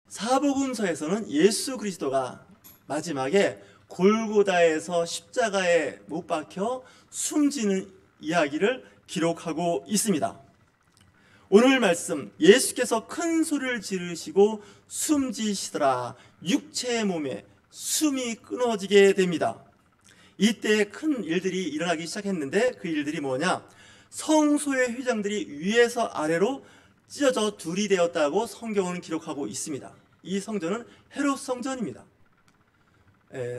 사복음서에서는 예수 그리스도가 마지막에 골고다에서 십자가에 못 박혀 숨지는 이야기를 기록하고 있습니다. 오늘 말씀, 예수께서 큰 소리를 지르시고 숨지시더라. 육체의 몸에 숨이 끊어지게 됩니다. 이때 큰 일들이 일어나기 시작했는데 그 일들이 뭐냐? 성소의 휘장들이 위에서 아래로 찢어져 둘이 되었다고 성경은 기록하고 있습니다. 이 성전은 헤롯 성전입니다.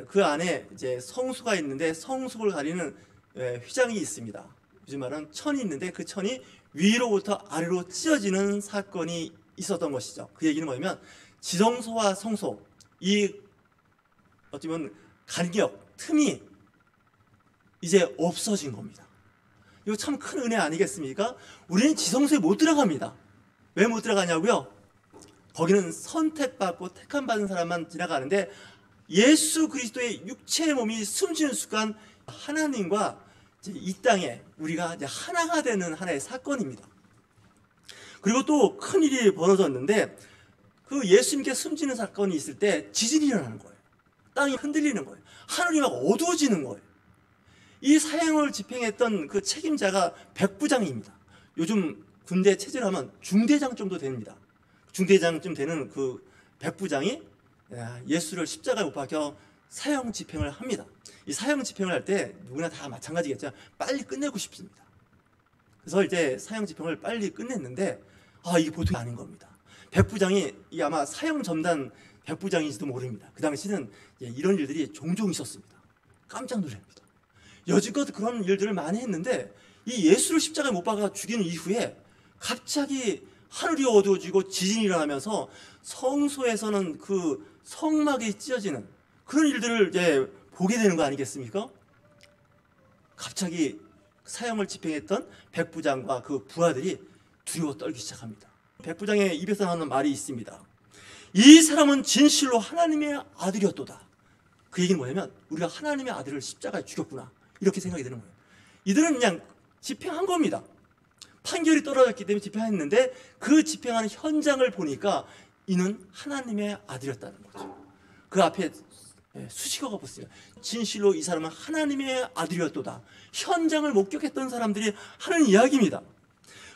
그 안에 이제 성수가 있는데 성소를 가리는 휘장이 있습니다. 요즘 말은 천이 있는데 그 천이 위로부터 아래로 찢어지는 사건이 있었던 것이죠. 그 얘기는 뭐냐면 지성소와 성소, 이 어쩌면 간격, 틈이 이제 없어진 겁니다. 이거 참 큰 은혜 아니겠습니까? 우리는 지성소에 못 들어갑니다. 왜 못 들어가냐고요? 거기는 선택받고 택함받은 사람만 지나가는데 예수 그리스도의 육체의 몸이 숨지는 순간 하나님과 이 땅에 우리가 이제 하나가 되는 하나의 사건입니다. 그리고 또 큰일이 벌어졌는데 그 예수님께 숨지는 사건이 있을 때 지진이 일어나는 거예요. 땅이 흔들리는 거예요. 하늘이 막 어두워지는 거예요. 이 사형을 집행했던 그 책임자가 백부장입니다. 요즘 군대 체질하면 중대장 정도 됩니다. 중대장쯤 되는 그 백부장이 예수를 십자가에 못 박혀 사형 집행을 합니다. 이 사형 집행을 할 때 누구나 다 마찬가지겠죠. 빨리 끝내고 싶습니다. 그래서 이제 사형 집행을 빨리 끝냈는데 이게 보통이 아닌 겁니다. 백부장이 아마 사형 전단 백부장인지도 모릅니다. 그 당시는 이런 일들이 종종 있었습니다. 깜짝 놀랍니다. 여지껏 그런 일들을 많이 했는데 이 예수를 십자가에 못 박아 죽이는 이후에 갑자기 하늘이 어두워지고 지진이 일어나면서 성소에서는 그 성막이 찢어지는 그런 일들을 이제 보게 되는 거 아니겠습니까? 갑자기 사형을 집행했던 백부장과 그 부하들이 두려워 떨기 시작합니다. 백부장의 입에서 나오는 말이 있습니다. 이 사람은 진실로 하나님의 아들이었도다. 그 얘기는 뭐냐면 우리가 하나님의 아들을 십자가에 죽였구나, 이렇게 생각이 드는 거예요. 이들은 그냥 집행한 겁니다. 판결이 떨어졌기 때문에 집행했는데 그 집행하는 현장을 보니까 이는 하나님의 아들이었다는 거죠. 그 앞에 수식어가 붙어요. 진실로 이 사람은 하나님의 아들이었도다. 현장을 목격했던 사람들이 하는 이야기입니다.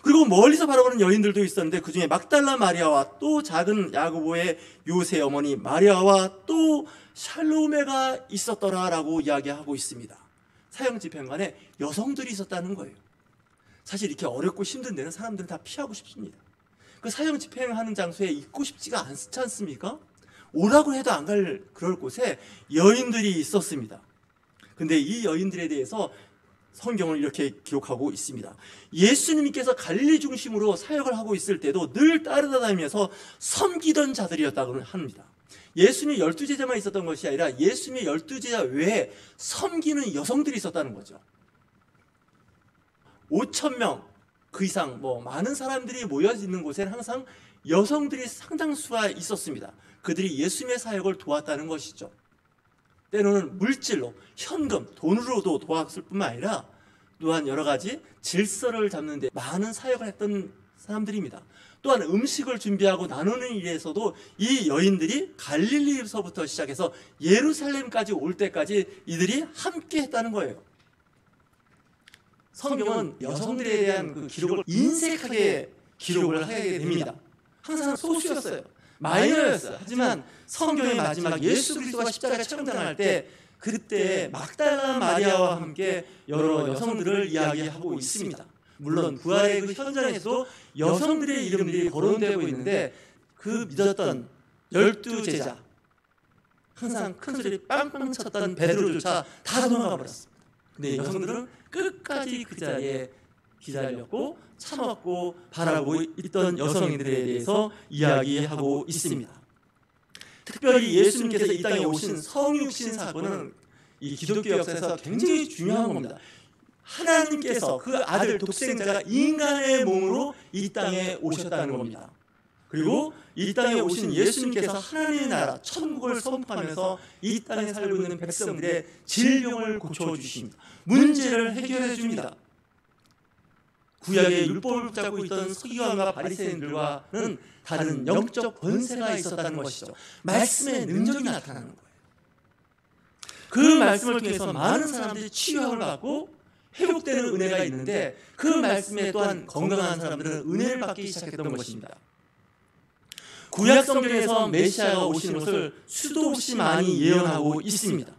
그리고 멀리서 바라보는 여인들도 있었는데 그 중에 막달라 마리아와 또 작은 야고보의 요새 어머니 마리아와 또 샬로메가 있었더라라고 이야기하고 있습니다. 사형 집행관에 여성들이 있었다는 거예요. 사실 이렇게 어렵고 힘든 데는 사람들은 다 피하고 싶습니다. 그 사형 집행하는 장소에 있고 싶지가 않지 않습니까? 오라고 해도 안 갈 그럴 곳에 여인들이 있었습니다. 근데 이 여인들에 대해서 성경을 이렇게 기록하고 있습니다. 예수님께서 갈릴리 중심으로 사역을 하고 있을 때도 늘 따라다니면서 섬기던 자들이었다고 합니다. 예수님 12제자만 있었던 것이 아니라 예수님의 12제자 외에 섬기는 여성들이 있었다는 거죠. 5,000명 그 이상 많은 사람들이 모여 있는 곳에는 항상 여성들이 상당수가 있었습니다. 그들이 예수님의 사역을 도왔다는 것이죠. 때로는 물질로, 현금, 돈으로도 도왔을 뿐만 아니라 또한 여러 가지 질서를 잡는 데 많은 사역을 했던 사람들입니다. 또한 음식을 준비하고 나누는 일에서도 이 여인들이 갈릴리에서부터 시작해서 예루살렘까지 올 때까지 이들이 함께 했다는 거예요. 성경은 여성들에 대한 그 기록을 인색하게 기록을 하게 됩니다. 항상 소수였어요. 마이너였어요. 하지만 성경의 마지막 예수 그리스도가 십자가에 처형당할 때 그때 막달라 마리아와 함께 여러 여성들을 이야기하고 있습니다. 물론 부활의 그 현장에서도 여성들의 이름들이 거론되고 있는데 그 믿었던 12제자, 항상 큰 소리 빵빵 쳤던 베드로조차 다 도망가 버렸습니다. 근데 여성들은 끝까지 그 자리에 기다렸고 참았고 바라보고 있던 여성들에 대해서 이야기하고 있습니다. 특별히 예수님께서 이 땅에 오신 성육신 사건은 이 기독교 역사에서 굉장히 중요한 겁니다. 하나님께서 그 아들 독생자가 인간의 몸으로 이 땅에 오셨다는 겁니다. 그리고 이 땅에 오신 예수님께서 하나님의 나라 천국을 선포하면서 이 땅에 살고 있는 백성들의 질병을 고쳐주십니다. 문제를 해결해 줍니다. 구약의 율법을 붙잡고 있던 서기관과 바리새인들과는 다른 영적 권세가 있었다는 것이죠. 말씀의 능력이 나타나는 거예요. 그 말씀을 통해서 많은 사람들이 치유함을 받고 회복되는 은혜가 있는데, 그 말씀에 또한 건강한 사람들은 은혜를 받기 시작했던 것입니다. 구약 성경에서 메시아가 오시는 것을 수도 없이 많이 예언하고 있습니다.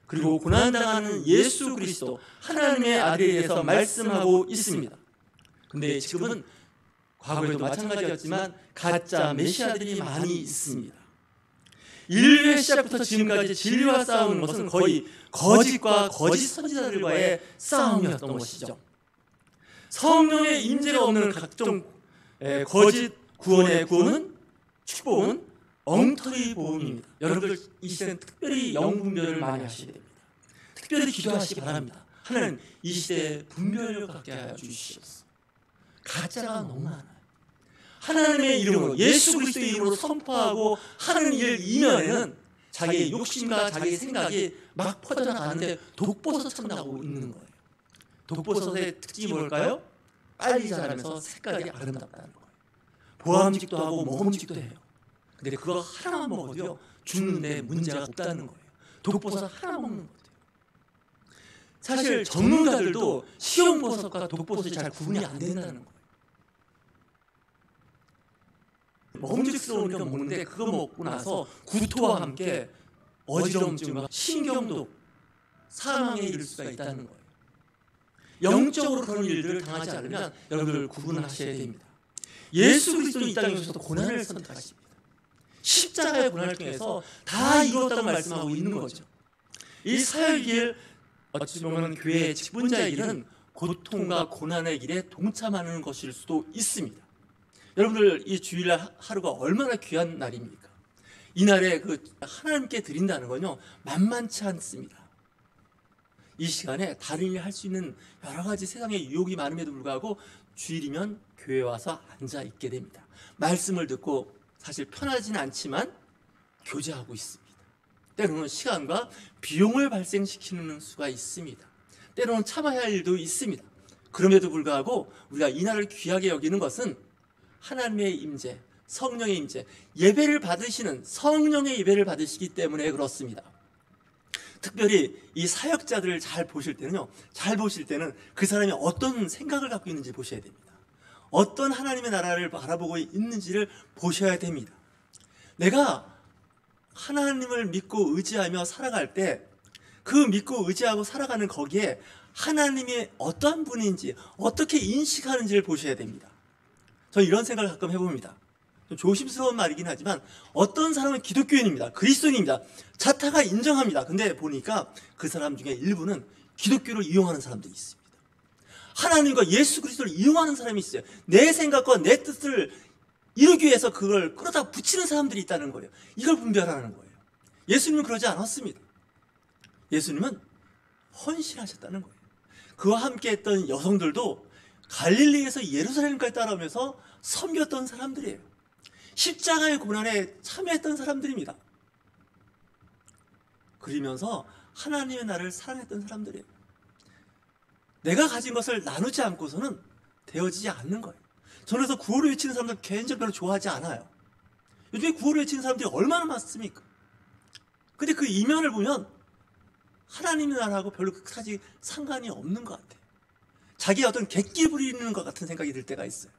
그리고 고난당하는 예수 그리스도 하나님의 아들에 대해서 말씀하고 있습니다. 근데 지금은 과거에도 마찬가지였지만 가짜 메시아들이 많이 있습니다. 인류의 시작부터 지금까지 진리와 싸우는 것은 거의 거짓과 거짓 선지자들과의 싸움이었던 것이죠. 성령의 임재가 없는 각종 거짓 구원의 구원은, 축복은 엉터리 보험입니다. 여러분들 이 시대는 특별히 영분별을 많이 하셔야 됩니다. 특별히 기도하시기 바랍니다. 하나님, 이 시대에 분별을 갖게 하여 주시옵소서. 가짜가 너무 많아요. 하나님의 이름으로, 예수 그리스도의 이름으로 선포하고 하는 일 이면에는 자기의 욕심과 자기의 생각이 막 퍼져나가는데 독버섯 천다고 있는 거예요. 독버섯의 특징이 뭘까요? 빨리 자라면서 색깔이 아름답다는 거예요. 보암직도 하고 먹음직도 해요. 근데 그거 하나만 먹어도요, 죽는데 문제가 없다는 거예요. 독버섯 하나 먹는 거예요. 사실 전문가들도 시험버섯과 독버섯이 잘 구분이 안 된다는 거예요. 먹음직스러우니까 먹는데 그거 먹고 나서 구토와 함께 어지러움증과 신경도 사망에 이를 수가 있다는 거예요. 영적으로 그런 일들을 당하지 않으면 여러분들 구분하셔야 됩니다. 예수 그리스도는 이 땅에 오셔서 고난을 선택하십니다. 십자가의 고난을 통해서 다 이루었다고 말씀하고 있는 거죠. 이 사역의 길, 어찌 보면 교회의 직분자의 길은 고통과 고난의 길에 동참하는 것일 수도 있습니다. 여러분들 이 주일날 하루가 얼마나 귀한 날입니까? 이 날에 하나님께 드린다는 건요, 만만치 않습니다. 이 시간에 다른 일 할 수 있는 여러 가지 세상의 유혹이 많음에도 불구하고 주일이면 교회에 와서 앉아 있게 됩니다. 말씀을 듣고 사실 편하지는 않지만 교제하고 있습니다. 때로는 시간과 비용을 발생시키는 수가 있습니다. 때로는 참아야 할 일도 있습니다. 그럼에도 불구하고 우리가 이 날을 귀하게 여기는 것은 하나님의 임재, 성령의 임재, 예배를 받으시는 성령의 예배를 받으시기 때문에 그렇습니다. 특별히 이 사역자들을 잘 보실 때는요, 잘 보실 때는 그 사람이 어떤 생각을 갖고 있는지 보셔야 됩니다. 어떤 하나님의 나라를 바라보고 있는지를 보셔야 됩니다. 내가 하나님을 믿고 의지하며 살아갈 때 그 믿고 의지하고 살아가는 거기에 하나님이 어떠한 분인지 어떻게 인식하는지를 보셔야 됩니다. 저는 이런 생각을 가끔 해봅니다. 좀 조심스러운 말이긴 하지만 어떤 사람은 기독교인입니다. 그리스도인입니다. 자타가 인정합니다. 근데 보니까 그 사람 중에 일부는 기독교를 이용하는 사람들이 있습니다. 하나님과 예수 그리스도를 이용하는 사람이 있어요. 내 생각과 내 뜻을 이루기 위해서 그걸 끌어다 붙이는 사람들이 있다는 거예요. 이걸 분별하는 거예요. 예수님은 그러지 않았습니다. 예수님은 헌신하셨다는 거예요. 그와 함께 했던 여성들도 갈릴리에서 예루살렘까지 따라오면서 섬겼던 사람들이에요. 십자가의 고난에 참여했던 사람들입니다. 그러면서 하나님의 나라를 사랑했던 사람들이에요. 내가 가진 것을 나누지 않고서는 되어지지 않는 거예요. 저는 그래서 구호를 외치는 사람들 개인적으로 별로 좋아하지 않아요. 요즘에 구호를 외치는 사람들이 얼마나 많습니까? 근데 그 이면을 보면 하나님의 나라하고 별로 사실 상관이 없는 것 같아요. 자기 어떤 객기 부리는 것 같은 생각이 들 때가 있어요.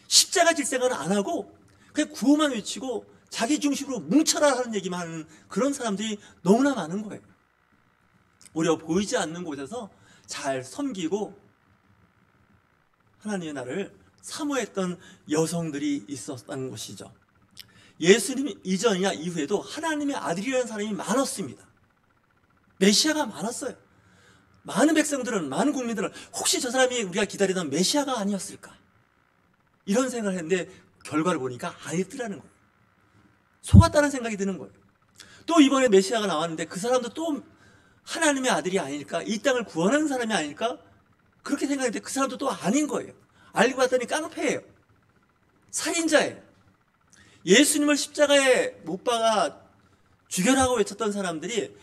십자가 질 생각은 안 하고 그냥 구호만 외치고 자기 중심으로 뭉쳐라 하는 얘기만 하는 그런 사람들이 너무나 많은 거예요. 오히려 보이지 않는 곳에서 잘 섬기고 하나님의 나라를 사모했던 여성들이 있었다는 것이죠. 예수님 이전이나 이후에도 하나님의 아들이라는 사람이 많았습니다. 메시아가 많았어요. 많은 백성들은, 많은 국민들은 혹시 저 사람이 우리가 기다리던 메시아가 아니었을까? 이런 생각을 했는데 결과를 보니까 아니더라는 거예요. 속았다는 생각이 드는 거예요. 또 이번에 메시아가 나왔는데 그 사람도 또 하나님의 아들이 아닐까? 이 땅을 구원하는 사람이 아닐까? 그렇게 생각했는데 그 사람도 또 아닌 거예요. 알고 봤더니 깡패예요. 살인자예요. 예수님을 십자가에 못 박아 죽여라고 외쳤던 사람들이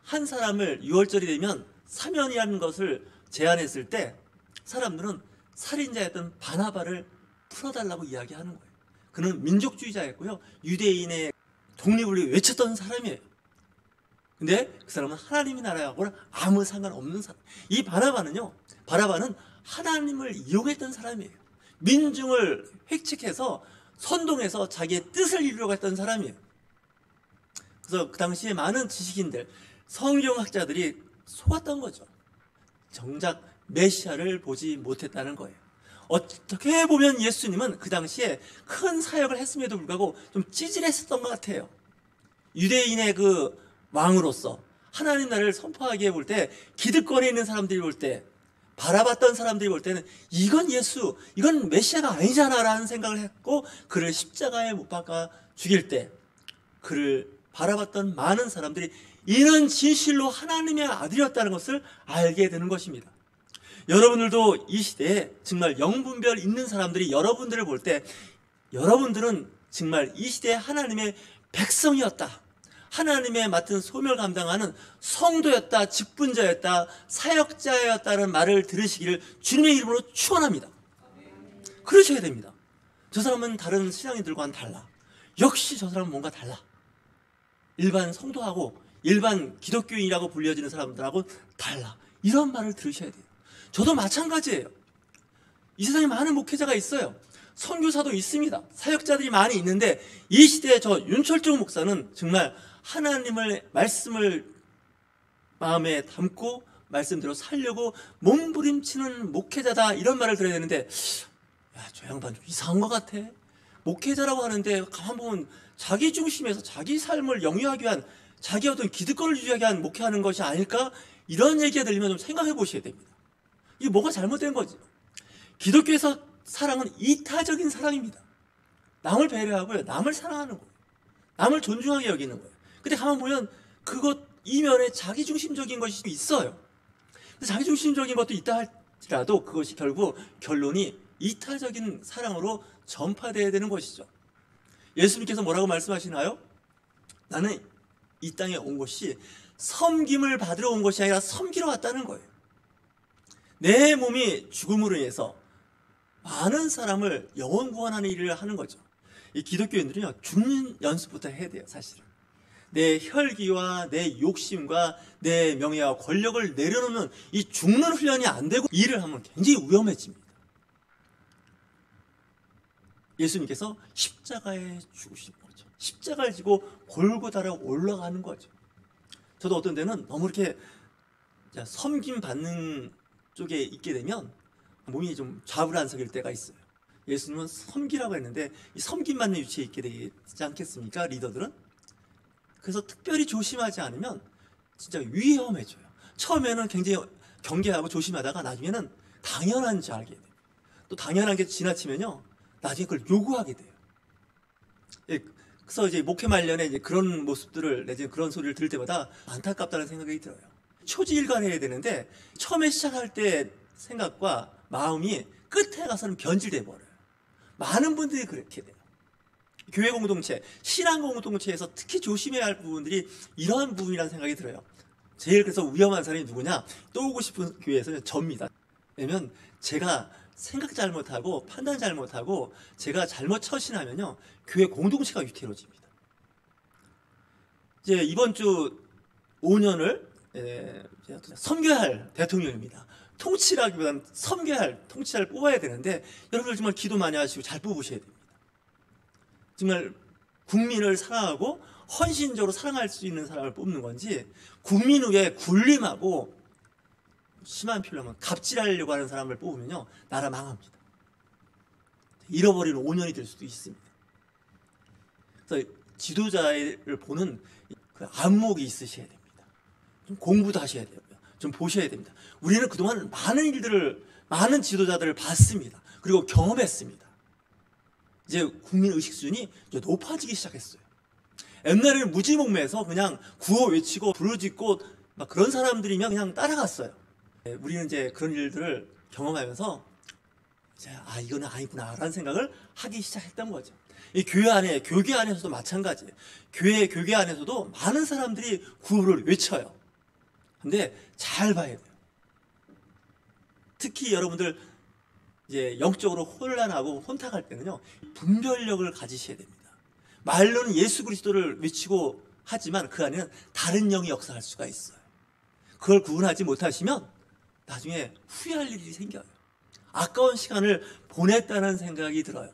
한 사람을 6월절이 되면 사면이라는 것을 제안했을 때 사람들은 살인자였던 바나바를 풀어달라고 이야기하는 거예요. 그는 민족주의자였고요. 유대인의 독립을 외쳤던 사람이에요. 근데 그 사람은 하나님의 나라하고는 아무 상관없는 사람. 이 바나바는 하나님을 이용했던 사람이에요. 민중을 획책해서 선동해서 자기의 뜻을 이루려고 했던 사람이에요. 그래서 그 당시에 많은 지식인들, 성경학자들이 속았던 거죠. 정작 메시아를 보지 못했다는 거예요. 어떻게 보면 예수님은 그 당시에 큰 사역을 했음에도 불구하고 좀 찌질했었던 것 같아요. 유대인의 그 왕으로서 하나님 나라를 선포하게 볼 때, 기득권에 있는 사람들이 볼 때, 바라봤던 사람들이 볼 때는 이건 이건 메시아가 아니잖아 라는 생각을 했고, 그를 십자가에 못 박아 죽일 때 그를 바라봤던 많은 사람들이 이는 진실로 하나님의 아들이었다는 것을 알게 되는 것입니다. 여러분들도 이 시대에 정말 영분별 있는 사람들이 여러분들을 볼 때, 여러분들은 정말 이 시대에 하나님의 백성이었다, 하나님의 맡은 소명을 감당하는 성도였다, 직분자였다, 사역자였다는 말을 들으시기를 주님의 이름으로 축원합니다. 그러셔야 됩니다. 저 사람은 다른 신앙인들과는 달라. 역시 저 사람은 뭔가 달라. 일반 성도하고 일반 기독교인이라고 불려지는 사람들하고 달라. 이런 말을 들으셔야 돼요. 저도 마찬가지예요. 이 세상에 많은 목회자가 있어요. 선교사도 있습니다. 사역자들이 많이 있는데, 이 시대에 저 윤철중 목사는 정말 하나님의 말씀을 마음에 담고 말씀대로 살려고 몸부림치는 목회자다, 이런 말을 들어야 되는데, 야, 저 양반 좀 이상한 것 같아. 목회자라고 하는데 가만 보면 자기 중심에서 자기 삶을 영위하기 위한, 자기 어떤 기득권을 유지하기 위한 목회하는 것이 아닐까? 이런 얘기가 들리면 좀 생각해 보셔야 됩니다. 이게 뭐가 잘못된 거지? 기독교에서 사랑은 이타적인 사랑입니다. 남을 배려하고요, 남을 사랑하는 거예요. 남을 존중하게 여기는 거예요. 근데 가만 보면 그것 이면에 자기중심적인 것이 있어요. 근데 자기중심적인 것도 있다 할지라도 그것이 결국 결론이 이타적인 사랑으로 전파되어야 되는 것이죠. 예수님께서 뭐라고 말씀하시나요? 나는 이 땅에 온 것이 섬김을 받으러 온 것이 아니라 섬기러 왔다는 거예요. 내 몸이 죽음으로 인해서 많은 사람을 영혼 구원하는 일을 하는 거죠. 이 기독교인들은요, 죽는 연습부터 해야 돼요. 사실은 내 혈기와 내 욕심과 내 명예와 권력을 내려놓는 이 죽는 훈련이 안 되고 일을 하면 굉장히 위험해집니다. 예수님께서 십자가에 죽으신 거죠. 십자가를 지고 골고다로 올라가는 거죠. 저도 어떤 데는 너무 이렇게 섬김 받는 쪽에 있게 되면 몸이 좀 좌불안석일 때가 있어요. 예수님은 섬기라고 했는데 이 섬김 받는 위치에 있게 되지 않겠습니까? 리더들은. 그래서 특별히 조심하지 않으면 진짜 위험해져요. 처음에는 굉장히 경계하고 조심하다가 나중에는 당연한 줄 알게 돼요. 또 당연한 게 지나치면요, 나중에 그걸 요구하게 돼요. 예, 그래서 이제 목회 말년에 이제 그런 모습들을, 내지는 그런 소리를 들을 때마다 안타깝다는 생각이 들어요. 초지일관해야 되는데 처음에 시작할 때 생각과 마음이 끝에 가서는 변질돼 버려요. 많은 분들이 그렇게 돼요. 교회 공동체, 신앙 공동체에서 특히 조심해야 할 부분들이 이러한 부분이라는 생각이 들어요. 제일 그래서 위험한 사람이 누구냐? 또 오고 싶은 교회에서는 접니다. 왜냐면 제가 생각 잘못하고 판단 잘못하고 제가 잘못 처신하면요, 교회 공동체가 위태로워집니다. 이제 이번 주 5년을 섬겨야 할 대통령입니다. 통치라기보다는 섬겨야 할 통치자를 뽑아야 되는데, 여러분들 정말 기도 많이 하시고 잘 뽑으셔야 됩니다. 정말 국민을 사랑하고 헌신적으로 사랑할 수 있는 사람을 뽑는 건지, 국민에게 굴림하고 심한 표현을 하면 갑질하려고 하는 사람을 뽑으면요, 나라 망합니다. 잃어버리는 5년이 될 수도 있습니다. 그래서 지도자를 보는 그 안목이 있으셔야 됩니다. 좀 공부도 하셔야 되고요, 좀 보셔야 됩니다. 우리는 그동안 많은 일들을, 많은 지도자들을 봤습니다. 그리고 경험했습니다. 이제 국민 의식 수준이 이제 높아지기 시작했어요. 옛날에는 무지몽매해서 그냥 구호 외치고 부르짖고 막 그런 사람들이면 그냥 따라갔어요. 우리는 이제 그런 일들을 경험하면서 이제 이거는 아니구나라는 생각을 하기 시작했던 거죠. 이 교회 안에, 교계 안에서도 마찬가지예요. 교계 안에서도 많은 사람들이 구호를 외쳐요. 근데 잘 봐야 돼요. 특히 여러분들 이제 영적으로 혼란하고 혼탁할 때는요, 분별력을 가지셔야 됩니다. 말로는 예수 그리스도를 외치고 하지만 그 안에는 다른 영이 역사할 수가 있어요. 그걸 구분하지 못하시면 나중에 후회할 일이 생겨요. 아까운 시간을 보냈다는 생각이 들어요.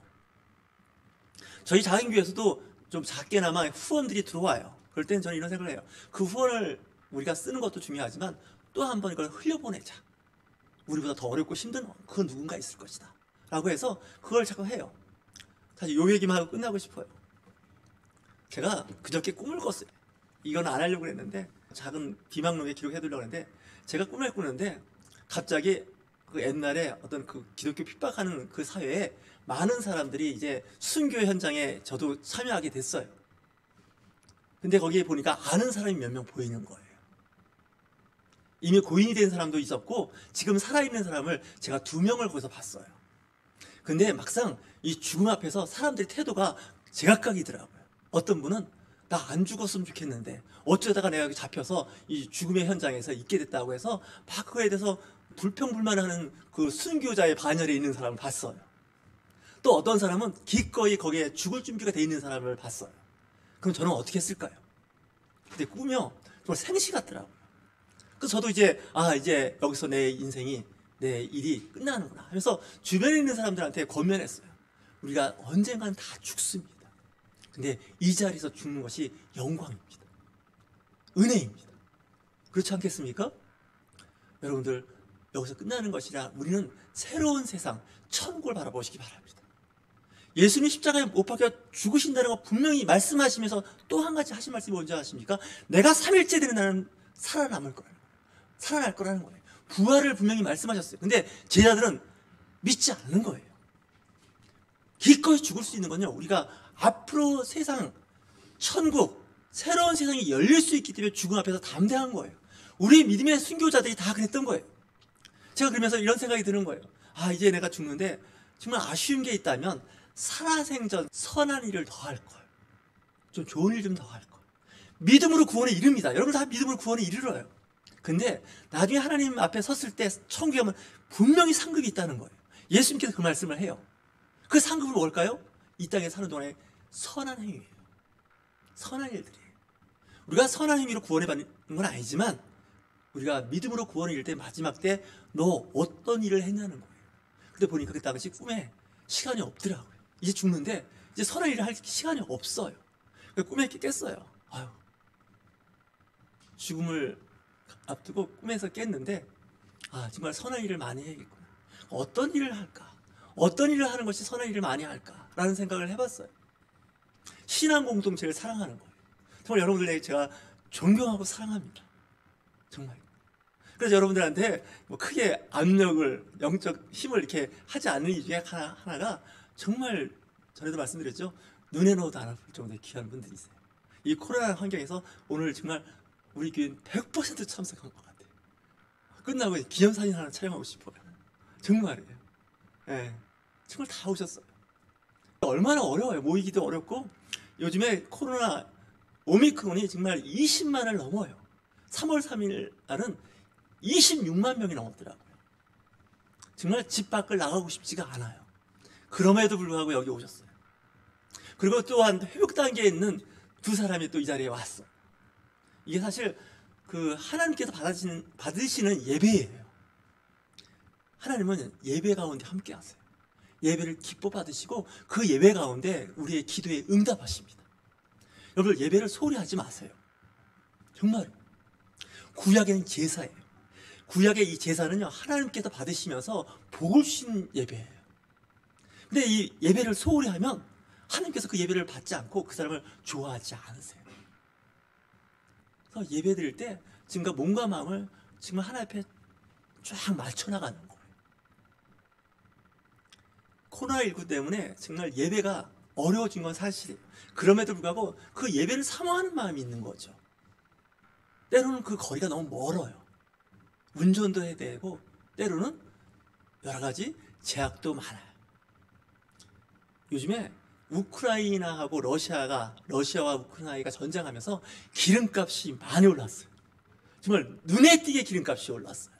저희 작은 교회에서도 좀 작게나마 후원들이 들어와요. 그럴 때는 저는 이런 생각을 해요. 그 후원을 우리가 쓰는 것도 중요하지만 또 한 번 이걸 흘려보내자. 우리보다 더 어렵고 힘든 그 누군가 있을 것이다 라고 해서 그걸 자꾸 해요. 사실 요 얘기만 하고 끝나고 싶어요. 제가 그저께 꿈을 꿨어요. 이건 안 하려고 했는데, 작은 비망록에 기록해두려고 했는데, 제가 꿈을 꾸는데 갑자기 그 옛날에 어떤 그 기독교 핍박하는 그 사회에 많은 사람들이 이제 순교 현장에 저도 참여하게 됐어요. 근데 거기에 보니까 아는 사람이 몇 명 보이는 거예요. 이미 고인이 된 사람도 있었고 지금 살아있는 사람을 제가 2명을 거기서 봤어요. 근데 막상 이 죽음 앞에서 사람들의 태도가 제각각이더라고요. 어떤 분은 나 안 죽었으면 좋겠는데 어쩌다가 내가 여기 잡혀서 이 죽음의 현장에서 있게 됐다고 해서 막 그거에 대해서 불평불만하는 그 순교자의 반열에 있는 사람을 봤어요. 또 어떤 사람은 기꺼이 거기에 죽을 준비가 돼 있는 사람을 봤어요. 그럼 저는 어떻게 했을까요? 근데 꿈이요, 정말 생시 같더라고요. 그래서 저도 이제 이제 여기서 내 인생이, 내 일이 끝나는구나 하면서 주변에 있는 사람들한테 권면했어요. 우리가 언젠간 다 죽습니다. 근데 이 자리에서 죽는 것이 영광입니다. 은혜입니다. 그렇지 않겠습니까? 여러분들, 여기서 끝나는 것이라 우리는 새로운 세상, 천국을 바라보시기 바랍니다. 예수님 십자가에 못 박혀 죽으신다는 거 분명히 말씀하시면서 또 한 가지 하신 말씀이 뭔지 아십니까? 내가 3일째 되는 날은 살아남을 거예요. 살아날 거라는 거예요. 부활을 분명히 말씀하셨어요. 근데 제자들은 믿지 않는 거예요. 기꺼이 죽을 수 있는 건요, 우리가 앞으로 세상, 천국, 새로운 세상이 열릴 수 있기 때문에 죽음 앞에서 담대한 거예요. 우리 믿음의 순교자들이 다 그랬던 거예요. 제가 그러면서 이런 생각이 드는 거예요. 이제 내가 죽는데 정말 아쉬운 게 있다면 살아생전 선한 일을 더 할 걸. 좀 좋은 일 좀 더 할 걸. 믿음으로 구원에 이릅니다. 여러분 다 믿음으로 구원에 이르러요. 근데 나중에 하나님 앞에 섰을 때 천국에 가면 분명히 상급이 있다는 거예요. 예수님께서 그 말씀을 해요. 그 상급은 뭘까요? 이 땅에 사는 동안에 선한 행위예요. 선한 일들이에요. 우리가 선한 행위로 구원을 받는 건 아니지만 우리가 믿음으로 구원을 이룰 때 마지막 때 너 어떤 일을 했냐는 거예요. 근데 보니까 그 당시 꿈에 시간이 없더라고요. 이제 죽는데 이제 선한 일을 할 시간이 없어요. 꿈에 깼어요. 죽음을 앞두고 꿈에서 깼는데 정말 선한 일을 많이 해야겠구나. 어떤 일을 할까? 어떤 일을 하는 것이 선한 일을 많이 할까라는 생각을 해봤어요. 신앙 공동체를 사랑하는 거예요. 정말 여러분들에게 제가 존경하고 사랑합니다. 정말. 그래서 여러분들한테 뭐 크게 압력을, 영적 힘을 이렇게 하지 않는 이유 중에 하나가 정말 전에도 말씀드렸죠. 눈에 넣어도 안 아플 정도의 귀한 분들이세요. 이 코로나 환경에서 오늘 정말 우리 교회는 100% 참석한 것 같아요. 끝나고 기념사진 하나 촬영하고 싶어요. 정말이에요. 네, 정말 다 오셨어요. 얼마나 어려워요. 모이기도 어렵고 요즘에 코로나 오미크론이 정말 20만을 넘어요. 3월 3일 날은 26만 명이 넘었더라고요. 정말 집 밖을 나가고 싶지가 않아요. 그럼에도 불구하고 여기 오셨어요. 그리고 또한 회복 단계에 있는 2사람이 또 이 자리에 왔어요. 이게 사실 그 하나님께서 받으시는 예배예요. 하나님은 예배 가운데 함께 하세요. 예배를 기뻐 받으시고 그 예배 가운데 우리의 기도에 응답하십니다. 여러분, 예배를 소홀히 하지 마세요. 정말. 구약에는 제사예요. 구약의 이 제사는요, 하나님께서 받으시면서 복을 주신 예배예요. 근데 이 예배를 소홀히 하면 하나님께서 그 예배를 받지 않고 그 사람을 좋아하지 않으세요. 그래서 예배 드릴 때 지금과 몸과 마음을 정말 하나님 앞에 쫙 맞춰나가는 거예요. 코로나19 때문에 정말 예배가 어려워진 건 사실이에요. 그럼에도 불구하고 그 예배를 사모하는 마음이 있는 거죠. 때로는 그 거리가 너무 멀어요. 운전도 해야 되고 때로는 여러 가지 제약도 많아요. 요즘에 우크라이나하고 러시아와 우크라이나가 전쟁하면서 기름값이 많이 올랐어요. 정말 눈에 띄게 기름값이 올랐어요.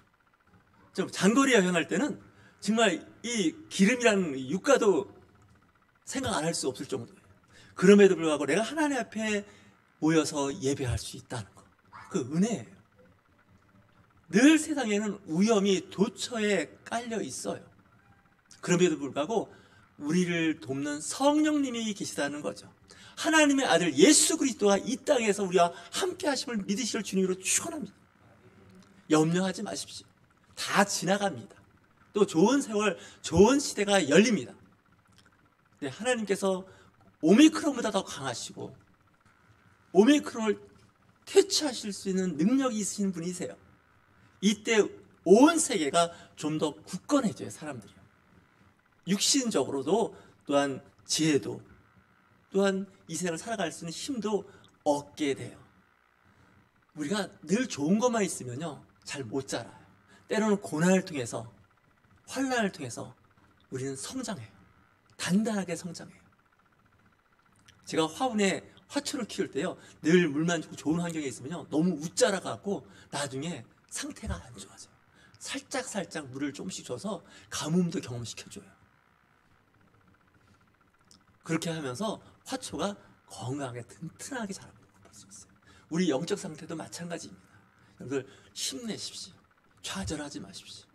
좀 장거리 여행할 때는 정말 이 기름이라는 유가도 생각 안 할 수 없을 정도예요. 그럼에도 불구하고 내가 하나님 앞에 모여서 예배할 수 있다는 것, 그 은혜예요. 늘 세상에는 위험이 도처에 깔려 있어요. 그럼에도 불구하고 우리를 돕는 성령님이 계시다는 거죠. 하나님의 아들 예수 그리스도가 이 땅에서 우리와 함께 하심을 믿으실 주님으로 축원합니다. 염려하지 마십시오. 다 지나갑니다. 또 좋은 세월, 좋은 시대가 열립니다. 네, 하나님께서 오미크론보다 더 강하시고 오미크론을 퇴치하실 수 있는 능력이 있으신 분이세요. 이때 온 세계가 좀 더 굳건해져요. 사람들이요. 육신적으로도 또한 지혜도 또한 이 세상을 살아갈 수 있는 힘도 얻게 돼요. 우리가 늘 좋은 것만 있으면요 잘 못 자라요. 때로는 고난을 통해서 환난을 통해서 우리는 성장해요. 단단하게 성장해요. 제가 화분에 화초를 키울 때요 늘 물만 주고 좋은 환경에 있으면요 너무 웃자라 갖고 나중에 상태가 안 좋아져요. 살짝 물을 조금씩 줘서 가뭄도 경험시켜줘요. 그렇게 하면서 화초가 건강하게 튼튼하게 자라는 걸 볼 수 있어요. 우리 영적 상태도 마찬가지입니다. 여러분들 힘내십시오. 좌절하지 마십시오.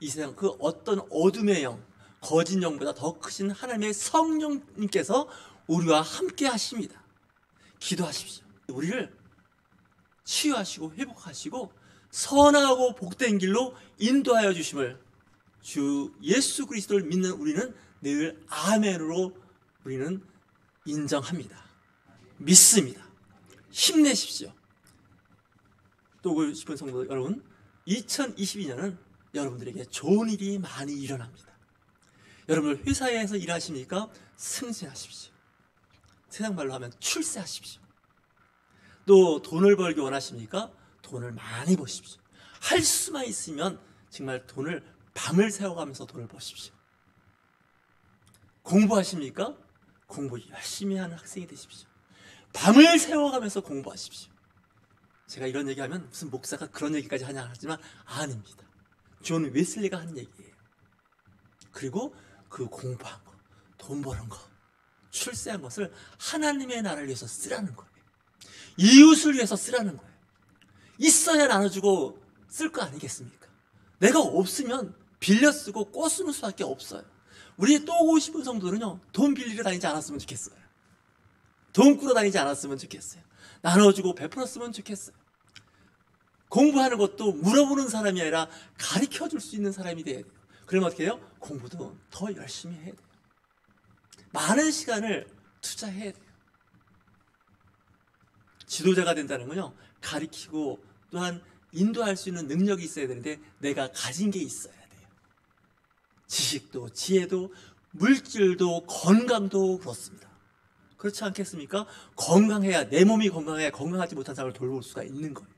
이 세상 그 어떤 어둠의 영, 거짓 영보다 더 크신 하나님의 성령님께서 우리와 함께 하십니다. 기도하십시오. 우리를 치유하시고 회복하시고 선하고 복된 길로 인도하여 주심을 주 예수 그리스도를 믿는 우리는 늘 아멘으로 우리는 인정합니다. 믿습니다. 힘내십시오. 또 오고 싶은 성도 여러분, 2022년은 여러분들에게 좋은 일이 많이 일어납니다. 여러분들 회사에서 일하십니까? 승진하십시오. 세상 말로 하면 출세하십시오. 또 돈을 벌기 원하십니까? 돈을 많이 버십시오. 할 수만 있으면 정말 돈을 밤을 새워가면서 돈을 버십시오. 공부하십니까? 공부 열심히 하는 학생이 되십시오. 밤을 새워가면서 공부하십시오. 제가 이런 얘기하면 무슨 목사가 그런 얘기까지 하냐 하지만 아닙니다. 존 웨슬리가 한 얘기예요. 그리고 그 공부한 거, 돈 버는 거, 출세한 것을 하나님의 나라를 위해서 쓰라는 거예요. 이웃을 위해서 쓰라는 거예요. 있어야 나눠주고 쓸 거 아니겠습니까? 내가 없으면 빌려 쓰고 꼬 쓰는 수밖에 없어요. 우리 또 오고 싶은 성도는요 돈 빌리러 다니지 않았으면 좋겠어요. 돈 꾸러 다니지 않았으면 좋겠어요. 나눠주고 베풀었으면 좋겠어요. 공부하는 것도 물어보는 사람이 아니라 가르쳐줄 수 있는 사람이 돼야 돼요. 그러면 어떻게 해요? 공부도 더 열심히 해야 돼요. 많은 시간을 투자해야 돼요. 지도자가 된다는 건요 가르치고 또한 인도할 수 있는 능력이 있어야 되는데 내가 가진 게 있어야 돼요. 지식도 지혜도 물질도 건강도 그렇습니다. 그렇지 않겠습니까? 건강해야, 내 몸이 건강해야 건강하지 못한 사람을 돌볼 수가 있는 거예요.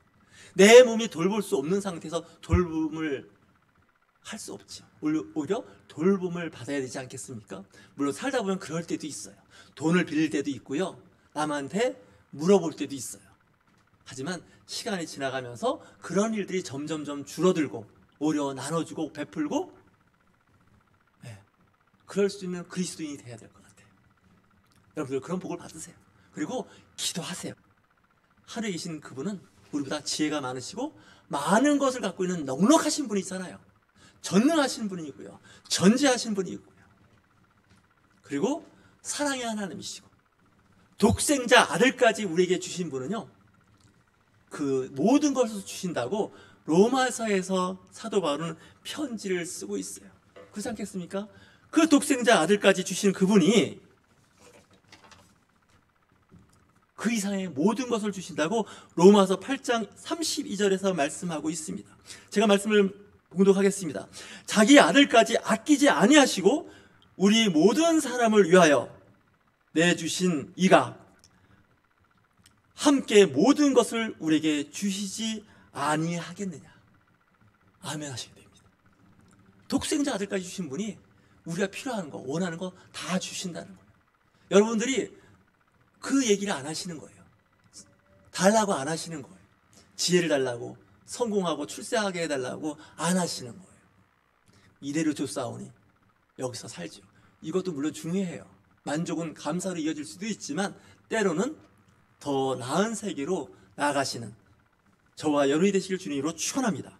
내 몸이 돌볼 수 없는 상태에서 돌봄을 할 수 없죠. 오히려 돌봄을 받아야 되지 않겠습니까? 물론 살다 보면 그럴 때도 있어요. 돈을 빌릴 때도 있고요. 남한테 물어볼 때도 있어요. 하지만 시간이 지나가면서 그런 일들이 점점점 줄어들고 오히려 나눠주고 베풀고 그럴 수 있는 그리스도인이 돼야 될 것 같아요. 여러분들 그런 복을 받으세요. 그리고 기도하세요. 하늘에 계신 그분은 우리보다 지혜가 많으시고 많은 것을 갖고 있는 넉넉하신 분이잖아요. 전능하신 분이고요. 전지하신 분이고요. 그리고 사랑의 하나님이시고 독생자 아들까지 우리에게 주신 분은요. 그 모든 것을 주신다고 로마서에서 사도 바울은 편지를 쓰고 있어요. 그렇지 않겠습니까? 그 독생자 아들까지 주신 그분이 그 이상의 모든 것을 주신다고 로마서 8장 32절에서 말씀하고 있습니다. 제가 말씀을 봉독하겠습니다. 자기 아들까지 아끼지 아니하시고 우리 모든 사람을 위하여 내주신 이가 함께 모든 것을 우리에게 주시지 아니하겠느냐. 아멘 하셔야 됩니다. 독생자 아들까지 주신 분이 우리가 필요한 거, 원하는 거 다 주신다는 거예요. 여러분들이 그 얘기를 안 하시는 거예요. 달라고 안 하시는 거예요. 지혜를 달라고, 성공하고 출세하게 해달라고 안 하시는 거예요. 이대로 쫓아오니 여기서 살죠. 이것도 물론 중요해요. 만족은 감사로 이어질 수도 있지만 때로는 더 나은 세계로 나아가시는 저와 여러분이 되시길 주님으로 축원합니다.